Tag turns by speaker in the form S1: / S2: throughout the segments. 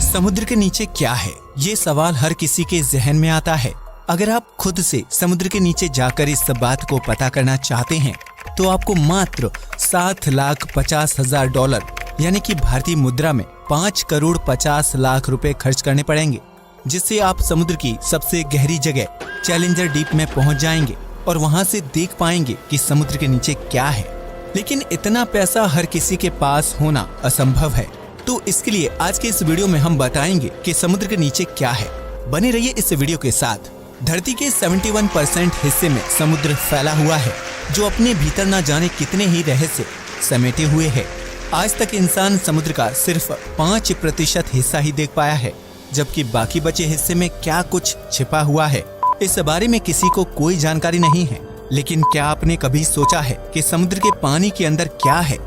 S1: समुद्र के नीचे क्या है, ये सवाल हर किसी के जहन में आता है। अगर आप खुद से समुद्र के नीचे जाकर इस बात को पता करना चाहते हैं तो आपको मात्र $7,50,000 यानी कि भारतीय मुद्रा में 5,50,00,000 रुपए खर्च करने पड़ेंगे, जिससे आप समुद्र की सबसे गहरी जगह चैलेंजर डीप में पहुंच जाएंगे और वहां से देख पाएंगे कि समुद्र के नीचे क्या है। लेकिन इतना पैसा हर किसी के पास होना असंभव है, तो इसके लिए आज के इस वीडियो में हम बताएंगे कि समुद्र के नीचे क्या है। बने रहिए इस वीडियो के साथ। धरती के 71% हिस्से में समुद्र फैला हुआ है, जो अपने भीतर न जाने कितने ही रहस्य समेटे हुए है। आज तक इंसान समुद्र का सिर्फ 5% हिस्सा ही देख पाया है, जबकि बाकी बचे हिस्से में क्या कुछ छिपा हुआ है, इस बारे में किसी को कोई जानकारी नहीं है। लेकिन क्या आपने कभी सोचा है कि समुद्र के पानी के अंदर क्या है?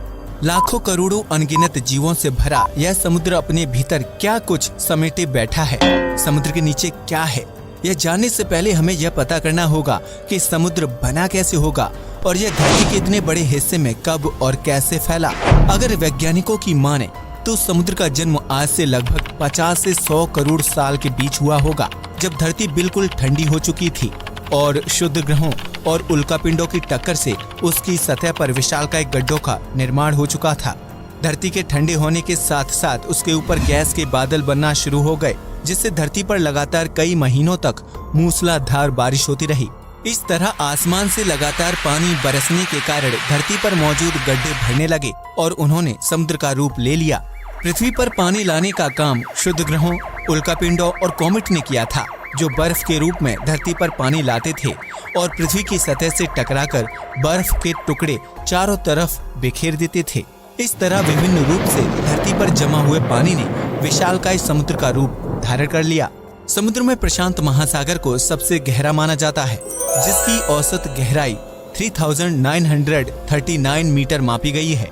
S1: लाखों करोड़ों अनगिनत जीवों से भरा यह समुद्र अपने भीतर क्या कुछ समेटे बैठा है? समुद्र के नीचे क्या है, यह जानने से पहले हमें यह पता करना होगा कि समुद्र बना कैसे होगा और यह धरती के इतने बड़े हिस्से में कब और कैसे फैला। अगर वैज्ञानिकों की माने तो समुद्र का जन्म आज से लगभग 50 से 100 करोड़ साल के बीच हुआ होगा, जब धरती बिल्कुल ठंडी हो चुकी थी और शुद्ध ग्रहों और उल्कापिंडों की टक्कर से उसकी सतह पर विशालकाय गड्ढों का निर्माण हो चुका था। धरती के ठंडे होने के साथ साथ उसके ऊपर गैस के बादल बनना शुरू हो गए, जिससे धरती पर लगातार कई महीनों तक मूसलाधार बारिश होती रही। इस तरह आसमान से लगातार पानी बरसने के कारण धरती पर मौजूद गड्ढे भरने लगे और उन्होंने समुद्र का रूप ले लिया। पृथ्वी पर पानी लाने का काम शुद्ध ग्रहों, उल्कापिंडों और कॉमेट ने किया था, जो बर्फ के रूप में धरती पर पानी लाते थे और पृथ्वी की सतह से टकराकर बर्फ के टुकड़े चारों तरफ बिखेर देते थे। इस तरह विभिन्न रूप से धरती पर जमा हुए पानी ने विशालकाय समुद्र का रूप धारण कर लिया। समुद्र में प्रशांत महासागर को सबसे गहरा माना जाता है, जिसकी औसत गहराई 3,939 मीटर मापी गई है।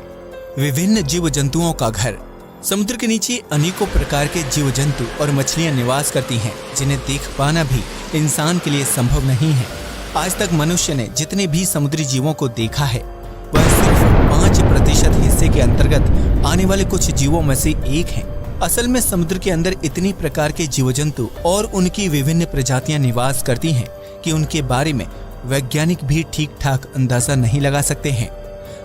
S1: विभिन्न जीव जंतुओं का घर। समुद्र के नीचे अनेकों प्रकार के जीव जंतु और मछलियां निवास करती हैं, जिन्हें देख पाना भी इंसान के लिए संभव नहीं है। आज तक मनुष्य ने जितने भी समुद्री जीवों को देखा है, वह सिर्फ 5% हिस्से के अंतर्गत आने वाले कुछ जीवों में से एक है। असल में समुद्र के अंदर इतनी प्रकार के जीव जंतु और उनकी विभिन्न प्रजातियां निवास करती हैं कि उनके बारे में वैज्ञानिक भी ठीक ठाक अंदाजा नहीं लगा सकते हैं।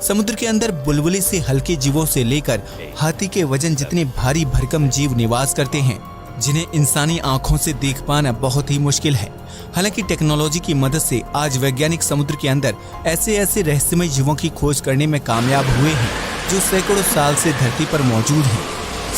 S1: समुद्र के अंदर बुलबुले से हल्के जीवों से लेकर हाथी के वजन जितने भारी भरकम जीव निवास करते हैं, जिन्हें इंसानी आंखों से देख पाना बहुत ही मुश्किल है। हालांकि टेक्नोलॉजी की मदद से आज वैज्ञानिक समुद्र के अंदर ऐसे रहस्यमय जीवों की खोज करने में कामयाब हुए हैं, जो सैकड़ों साल से धरती पर मौजूद हैं।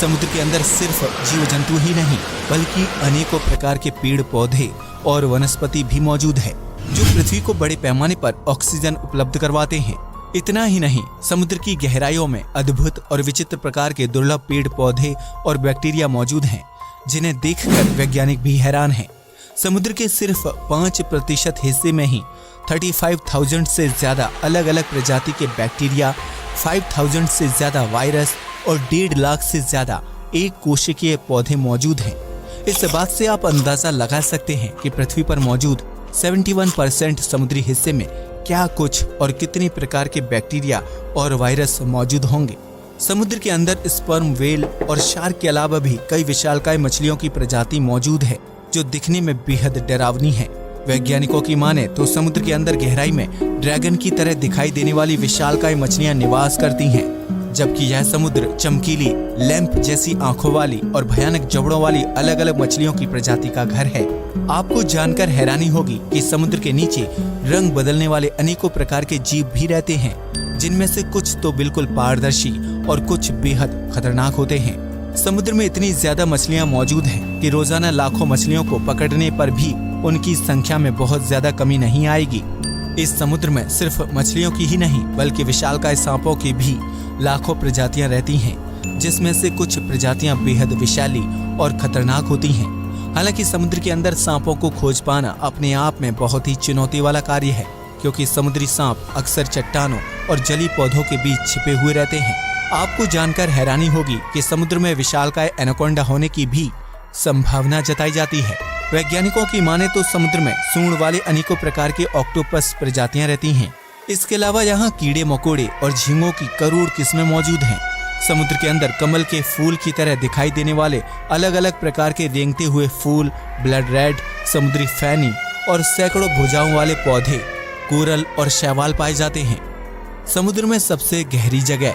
S1: समुद्र के अंदर सिर्फ जीव जंतु ही नहीं, बल्कि अनेकों प्रकार के पेड़ पौधे और वनस्पति भी मौजूद है, जो पृथ्वी को बड़े पैमाने पर ऑक्सीजन उपलब्ध करवाते हैं। इतना ही नहीं, समुद्र की गहराइयों में अद्भुत और विचित्र प्रकार के दुर्लभ पेड़ पौधे और बैक्टीरिया मौजूद हैं, जिन्हें देखकर वैज्ञानिक भी हैरान हैं। समुद्र के सिर्फ 5% हिस्से में ही 35,000 से ज्यादा अलग अलग प्रजाति के बैक्टीरिया, 5,000 से ज्यादा वायरस और 1.5 लाख से ज्यादा एक कोशिकीय पौधे मौजूद हैं। इस बात से आप अंदाजा लगा सकते हैं कि पृथ्वी पर मौजूद 71% समुद्री हिस्से में क्या कुछ और कितने प्रकार के बैक्टीरिया और वायरस मौजूद होंगे। समुद्र के अंदर स्पर्म वेल और शार्क के अलावा भी कई विशालकाय मछलियों की प्रजाति मौजूद है, जो दिखने में बेहद डरावनी है। वैज्ञानिकों की माने तो समुद्र के अंदर गहराई में ड्रैगन की तरह दिखाई देने वाली विशालकाय मछलियां निवास करती हैं, जबकि यह समुद्र चमकीली, लैंप जैसी आंखों वाली और भयानक जबड़ों वाली अलग अलग मछलियों की प्रजाति का घर है। आपको जानकर हैरानी होगी कि समुद्र के नीचे रंग बदलने वाले अनेकों प्रकार के जीव भी रहते हैं, जिनमें से कुछ तो बिल्कुल पारदर्शी और कुछ बेहद खतरनाक होते हैं। समुद्र में इतनी ज्यादा मछलियां मौजूद हैं कि रोजाना लाखों मछलियों को पकड़ने पर भी उनकी संख्या में बहुत ज्यादा कमी नहीं आएगी। इस समुद्र में सिर्फ मछलियों की ही नहीं, बल्कि विशालकाय सांपों की भी लाखों प्रजातियां रहती हैं, जिसमें से कुछ प्रजातियां बेहद विशाली और खतरनाक होती हैं। हालांकि समुद्र के अंदर सांपों को खोज पाना अपने आप में बहुत ही चुनौती वाला कार्य है, क्योंकि समुद्री सांप अक्सर चट्टानों और जली पौधों के बीच छिपे हुए रहते हैं। आपको जानकर हैरानी होगी कि समुद्र में विशालकाय एनाकोंडा होने की भी संभावना जताई जाती है। वैज्ञानिकों की माने तो समुद्र में सूंड वाले अनेकों प्रकार के ऑक्टोपस प्रजातियां रहती हैं। इसके अलावा यहाँ कीड़े मकोड़े और झींगों की करोड़ किस्में मौजूद हैं। समुद्र के अंदर कमल के फूल की तरह दिखाई देने वाले अलग अलग प्रकार के रेंगते हुए फूल, ब्लड रेड, समुद्री फैनी और सैकड़ों भुजाओं वाले पौधे, कोरल और शैवाल पाए जाते हैं। समुद्र में सबसे गहरी जगह।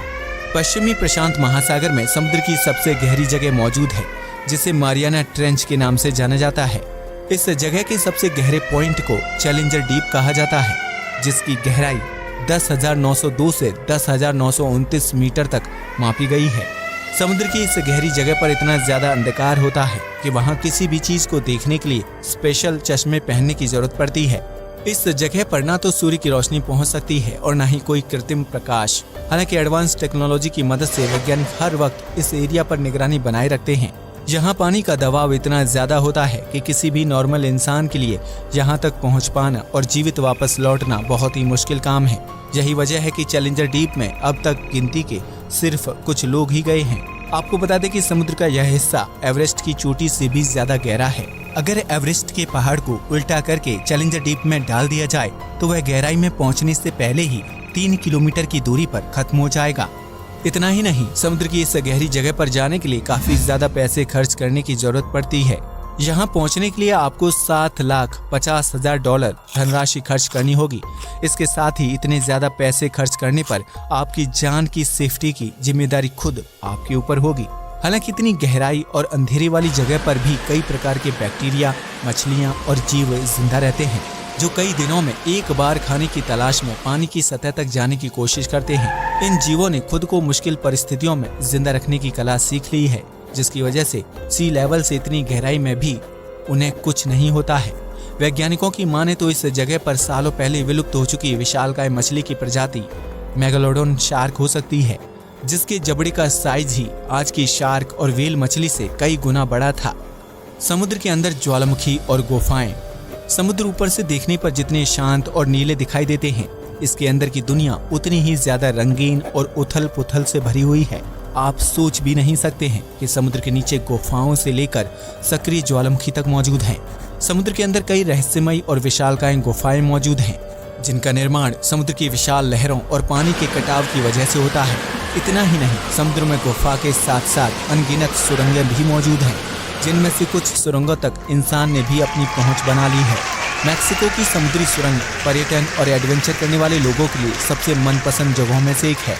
S1: पश्चिमी प्रशांत महासागर में समुद्र की सबसे गहरी जगह मौजूद है, जिसे मारियाना ट्रेंच के नाम से जाना जाता है। इस जगह के सबसे गहरे पॉइंट को चैलेंजर डीप कहा जाता है, जिसकी गहराई 10,902 से 10,929 मीटर तक मापी गई है। समुद्र की इस गहरी जगह पर इतना ज्यादा अंधकार होता है कि वहां किसी भी चीज को देखने के लिए स्पेशल चश्मे पहनने की जरूरत पड़ती है। इस जगह पर ना तो सूर्य की रोशनी पहुंच सकती है और ना ही कोई कृत्रिम प्रकाश। हालांकि एडवांस टेक्नोलॉजी की मदद से वैज्ञानिक हर वक्त इस एरिया पर निगरानी बनाए रखते हैं। यहाँ पानी का दबाव इतना ज्यादा होता है कि किसी भी नॉर्मल इंसान के लिए यहाँ तक पहुँच पाना और जीवित वापस लौटना बहुत ही मुश्किल काम है। यही वजह है कि चैलेंजर डीप में अब तक गिनती के सिर्फ कुछ लोग ही गए हैं। आपको बता दें कि समुद्र का यह हिस्सा एवरेस्ट की चोटी से भी ज्यादा गहरा है। अगर एवरेस्ट के पहाड़ को उल्टा करके चैलेंजर डीप में डाल दिया जाए तो वह गहराई में पहुंचने से पहले ही 3 किलोमीटर की दूरी पर खत्म हो जाएगा। इतना ही नहीं, समुद्र की इस गहरी जगह पर जाने के लिए काफी ज्यादा पैसे खर्च करने की जरूरत पड़ती है। यहाँ पहुँचने के लिए आपको $7,50,000 धनराशि खर्च करनी होगी। इसके साथ ही इतने ज्यादा पैसे खर्च करने पर आपकी जान की सेफ्टी की जिम्मेदारी खुद आपके ऊपर होगी। हालांकि इतनी गहराई और अंधेरे वाली जगह पर भी कई प्रकार के बैक्टीरिया, मछलियाँ और जीव जिंदा रहते हैं, जो कई दिनों में एक बार खाने की तलाश में पानी की सतह तक जाने की कोशिश करते हैं। इन जीवों ने खुद को मुश्किल परिस्थितियों में जिंदा रखने की कला सीख ली है, जिसकी वजह से सी लेवल से इतनी गहराई में भी उन्हें कुछ नहीं होता है। वैज्ञानिकों की माने तो इस जगह पर सालों पहले विलुप्त हो चुकी विशालकाय मछली की प्रजाति मेगालोडोन शार्क हो सकती है, जिसके जबड़े का साइज ही आज की शार्क और व्हेल मछली से कई गुना बड़ा था। समुद्र के अंदर ज्वालामुखी और गुफाएं। समुद्र ऊपर से देखने पर जितने शांत और नीले दिखाई देते हैं, इसके अंदर की दुनिया उतनी ही ज्यादा रंगीन और उथल पुथल से भरी हुई है। आप सोच भी नहीं सकते हैं कि समुद्र के नीचे गुफाओं से लेकर सक्रिय ज्वालामुखी तक मौजूद हैं। समुद्र के अंदर कई रहस्यमयी और विशालकाय गुफाएं मौजूद हैं, जिनका निर्माण समुद्र की विशाल लहरों और पानी के कटाव की वजह से होता है। इतना ही नहीं, समुद्र में गुफा के साथ साथ अनगिनत सुरंगें भी मौजूद हैं, जिनमें से कुछ सुरंगों तक इंसान ने भी अपनी पहुंच बना ली है। मैक्सिको की समुद्री सुरंग पर्यटन और एडवेंचर करने वाले लोगों के लिए सबसे मनपसंद जगहों में से एक है,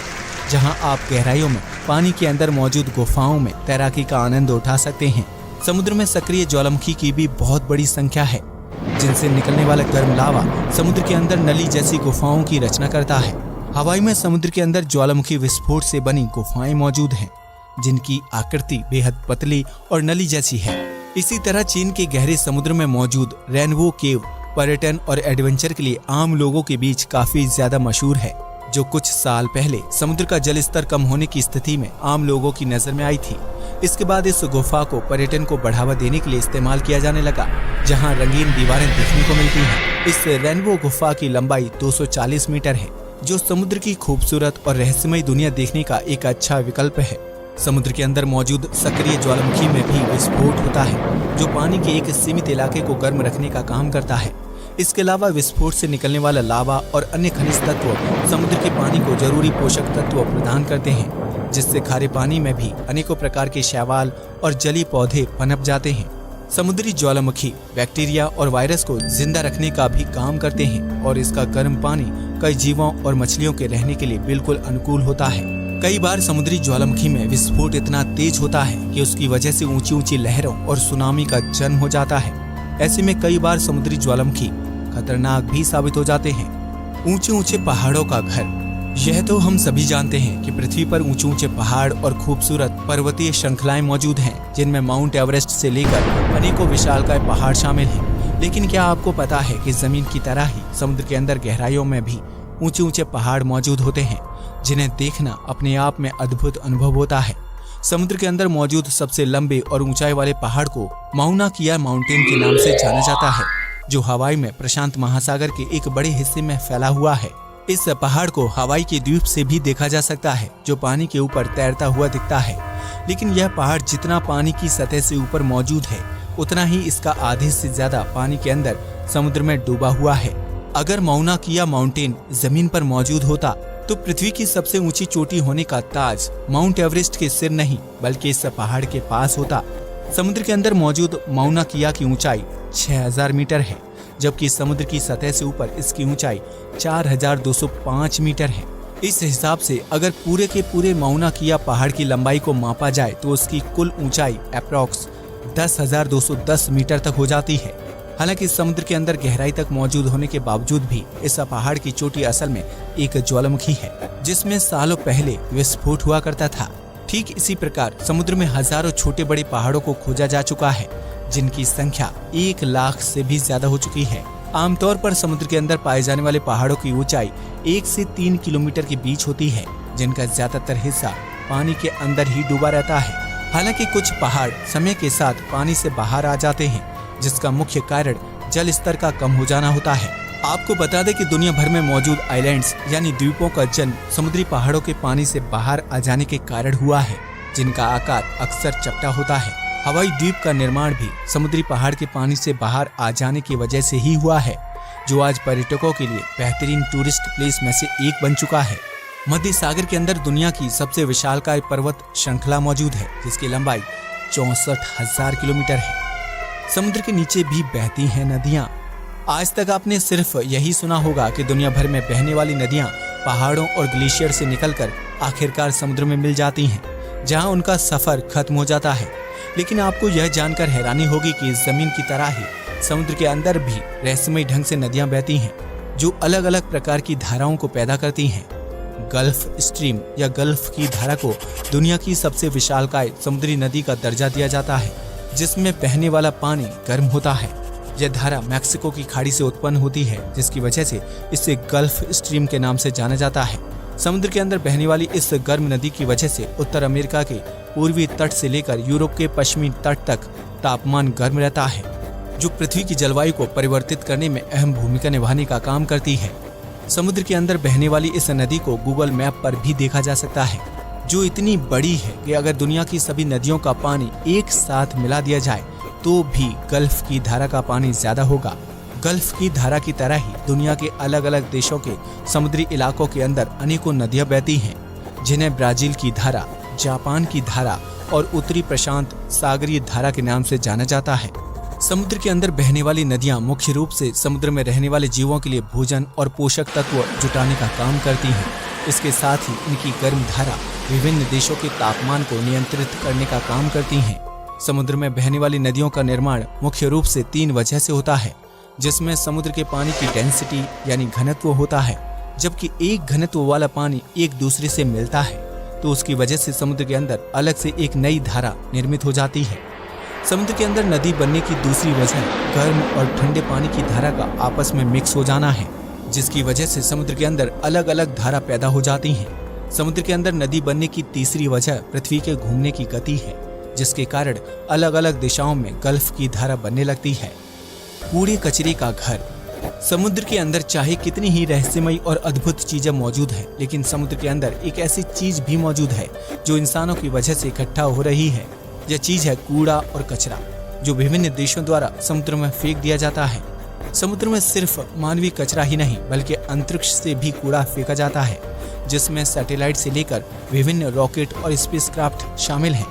S1: जहां आप गहराइयों में पानी के अंदर मौजूद गुफाओं में तैराकी का आनंद उठा सकते हैं। समुद्र में सक्रिय ज्वालामुखी की भी बहुत बड़ी संख्या है, जिनसे निकलने वाला गर्म लावा समुद्र के अंदर नली जैसी गुफाओं की रचना करता है। हवाई में समुद्र के अंदर ज्वालामुखी विस्फोट से बनी गुफाएं मौजूद हैं, जिनकी आकृति बेहद पतली और नली जैसी है। इसी तरह चीन के गहरे समुद्र में मौजूद रेनबो केव पर्यटन और एडवेंचर के लिए आम लोगों के बीच काफी ज्यादा मशहूर है, जो कुछ साल पहले समुद्र का जल स्तर कम होने की स्थिति में आम लोगों की नजर में आई थी। इसके बाद इस गुफा को पर्यटन को बढ़ावा देने के लिए इस्तेमाल किया जाने लगा, जहां रंगीन दीवारें देखने को मिलती हैं। इस रेनबो गुफा की लंबाई 240 मीटर है, जो समुद्र की खूबसूरत और रहस्यमयी दुनिया देखने का एक अच्छा विकल्प है। समुद्र के अंदर मौजूद सक्रिय ज्वालामुखी में भी विस्फोट होता है, जो पानी के एक सीमित इलाके को गर्म रखने का काम करता है। इसके अलावा विस्फोट से निकलने वाला लावा और अन्य खनिज तत्व समुद्र के पानी को जरूरी पोषक तत्व प्रदान करते हैं, जिससे खारे पानी में भी अनेकों प्रकार के शैवाल और जलीय पौधे पनप जाते हैं। समुद्री ज्वालामुखी बैक्टीरिया और वायरस को जिंदा रखने का भी काम करते हैं और इसका गर्म पानी कई जीवों और मछलियों के रहने के लिए बिल्कुल अनुकूल होता है। कई बार समुद्री ज्वालामुखी में विस्फोट इतना तेज होता है कि उसकी वजह से ऊंची ऊंची लहरों और सुनामी का जन्म हो जाता है। ऐसे में कई बार समुद्री ज्वालामुखी खतरनाक भी साबित हो जाते हैं। ऊंचे ऊंचे पहाड़ों का घर। यह तो हम सभी जानते हैं कि पृथ्वी पर ऊंचे ऊंचे पहाड़ और खूबसूरत पर्वतीय श्रृंखलाएं मौजूद हैं, जिनमें माउंट एवरेस्ट से लेकर अनेकों विशालकाय पहाड़ शामिल हैं। लेकिन क्या आपको पता है कि जमीन की तरह ही समुद्र के अंदर गहराइयों में भी ऊंचे ऊंचे पहाड़ मौजूद होते हैं, जिन्हें देखना अपने आप में अद्भुत अनुभव होता है। समुद्र के अंदर मौजूद सबसे लंबे और ऊंचाई वाले पहाड़ को माउना किया माउंटेन के नाम से जाना जाता है, जो हवाई में प्रशांत महासागर के एक बड़े हिस्से में फैला हुआ है। इस पहाड़ को हवाई के द्वीप से भी देखा जा सकता है, जो पानी के ऊपर तैरता हुआ दिखता है। लेकिन यह पहाड़ जितना पानी की सतह से ऊपर मौजूद है, उतना ही इसका आधे से ज्यादा पानी के अंदर समुद्र में डूबा हुआ है। अगर माउना किया माउंटेन जमीन पर मौजूद होता तो पृथ्वी की सबसे ऊंची चोटी होने का ताज माउंट एवरेस्ट के सिर नहीं बल्कि इस पहाड़ के पास होता। समुद्र के अंदर मौजूद माउना किया की ऊंचाई 6000 मीटर है, जबकि समुद्र की सतह से ऊपर इसकी ऊंचाई 4205 मीटर है। इस हिसाब से अगर पूरे के पूरे माउना किया पहाड़ की लंबाई को मापा जाए तो उसकी कुल ऊंचाई अप्रॉक्स 10,210 मीटर तक हो जाती है। हालांकि समुद्र के अंदर गहराई तक मौजूद होने के बावजूद भी इस पहाड़ की चोटी असल में एक ज्वालामुखी है, जिसमें सालों पहले विस्फोट हुआ करता था। ठीक इसी प्रकार समुद्र में हजारों छोटे बड़े पहाड़ों को खोजा जा चुका है, जिनकी संख्या 1 लाख से भी ज्यादा हो चुकी है। आमतौर पर समुद्र के अंदर पाए जाने वाले पहाड़ों की ऊंचाई 1 से 3 किलोमीटर के बीच होती है, जिनका ज्यादातर हिस्सा पानी के अंदर ही डूबा रहता है। हालांकि कुछ पहाड़ समय के साथ पानी से बाहर आ जाते हैं, जिसका मुख्य कारण जल स्तर का कम हो जाना होता है। आपको बता दें कि दुनिया भर में मौजूद आइलैंड्स यानी द्वीपों का जन्म समुद्री पहाड़ों के पानी से बाहर आ जाने के कारण हुआ है, जिनका आकार अक्सर चपटा होता है। हवाई द्वीप का निर्माण भी समुद्री पहाड़ के पानी से बाहर आ जाने की वजह से ही हुआ है, जो आज पर्यटकों के लिए बेहतरीन टूरिस्ट प्लेस में से एक बन चुका है। मध्य सागर के अंदर दुनिया की सबसे विशालकाय पर्वत श्रृंखला मौजूद है, जिसकी लंबाई 64,000 किलोमीटर है। समुद्र के नीचे भी बहती हैं नदियां। आज तक आपने सिर्फ यही सुना होगा कि दुनिया भर में बहने वाली नदियां पहाड़ों और ग्लेशियर से निकलकर आखिरकार समुद्र में मिल जाती हैं, जहां उनका सफर खत्म हो जाता है। लेकिन आपको यह जानकर हैरानी होगी कि जमीन की तरह ही समुद्र के अंदर भी रहस्यमय ढंग से नदियां बहती हैं, जो अलग अलग प्रकार की धाराओं को पैदा करती हैं। गल्फ स्ट्रीम या गल्फ की धारा को दुनिया की सबसे विशालकाय समुद्री नदी का दर्जा दिया जाता है, जिसमें बहने वाला पानी गर्म होता है। यह धारा मैक्सिको की खाड़ी से उत्पन्न होती है, जिसकी वजह से इसे गल्फ स्ट्रीम के नाम से जाना जाता है। समुद्र के अंदर बहने वाली इस गर्म नदी की वजह से उत्तर अमेरिका के पूर्वी तट से लेकर यूरोप के पश्चिमी तट तक तापमान गर्म रहता है, जो पृथ्वी की जलवायु को परिवर्तित करने में अहम भूमिका निभाने का काम करती है। समुद्र के अंदर बहने वाली इस नदी को गूगल मैप पर भी देखा जा सकता है, जो इतनी बड़ी है कि अगर दुनिया की सभी नदियों का पानी एक साथ मिला दिया जाए तो भी गल्फ की धारा का पानी ज्यादा होगा। गल्फ की धारा की तरह ही दुनिया के अलग अलग देशों के समुद्री इलाकों के अंदर अनेकों नदियां बहती हैं, जिन्हें ब्राजील की धारा, जापान की धारा और उत्तरी प्रशांत सागरीय धारा के नाम से जाना जाता है। समुद्र के अंदर बहने वाली नदियां मुख्य रूप से समुद्र में रहने वाले जीवों के लिए भोजन और पोषक तत्व जुटाने का काम करती हैं। इसके साथ ही इनकी गर्म धारा विभिन्न देशों के तापमान को नियंत्रित करने का काम करती हैं। समुद्र में बहने वाली नदियों का निर्माण मुख्य रूप से 3 वजह से होता है, जिसमें समुद्र के पानी की डेंसिटी यानी घनत्व होता है। जबकि एक घनत्व वाला पानी एक दूसरे से मिलता है तो उसकी वजह से समुद्र के अंदर अलग से एक नई धारा निर्मित हो जाती है। समुद्र के अंदर नदी बनने की दूसरी वजह गर्म और ठंडे पानी की धारा का आपस में मिक्स हो जाना है, जिसकी वजह से समुद्र के अंदर अलग अलग धारा पैदा हो जाती हैं। समुद्र के अंदर नदी बनने की तीसरी वजह पृथ्वी के घूमने की गति है, जिसके कारण अलग अलग दिशाओं में गल्फ की धारा बनने लगती है। कूड़े कचरे का घर। समुद्र के अंदर चाहे कितनी ही रहस्यमय और अद्भुत चीजें मौजूद है, लेकिन समुद्र के अंदर एक ऐसी चीज भी मौजूद है जो इंसानों की वजह से इकट्ठा हो रही है। यह चीज है कूड़ा और कचरा, जो विभिन्न देशों द्वारा समुद्र में फेंक दिया जाता है। समुद्र में सिर्फ मानवीय कचरा ही नहीं बल्कि अंतरिक्ष से भी कूड़ा फेंका जाता है, जिसमें सैटेलाइट से लेकर विभिन्न रॉकेट और स्पेसक्राफ्ट शामिल हैं।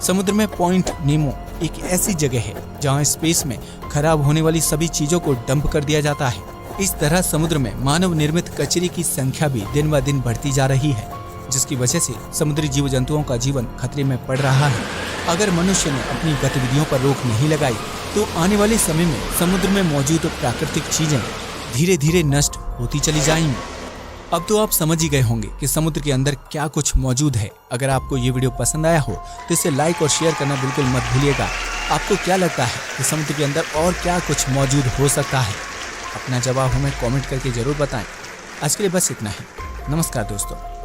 S1: समुद्र में पॉइंट नेमो एक ऐसी जगह है जहां स्पेस में खराब होने वाली सभी चीजों को डंप कर दिया जाता है। इस तरह समुद्र में मानव निर्मित कचरे की संख्या भी दिन ब दिन बढ़ती जा रही है, जिसकी वजह से समुद्री जीव जंतुओं का जीवन खतरे में पड़ रहा है। अगर मनुष्य ने अपनी गतिविधियों पर रोक नहीं लगाई तो आने वाले समय में समुद्र में मौजूद प्राकृतिक चीजें धीरे धीरे नष्ट होती चली जाएंगी। अब तो आप समझ ही गए होंगे कि समुद्र के अंदर क्या कुछ मौजूद है। अगर आपको ये वीडियो पसंद आया हो तो इसे लाइक और शेयर करना बिल्कुल मत भूलिएगा। आपको क्या लगता है कि समुद्र के अंदर और क्या कुछ मौजूद हो सकता है? अपना जवाब हमें कमेंट करके जरूर बताएं। आज के लिए बस इतना ही। नमस्कार दोस्तों।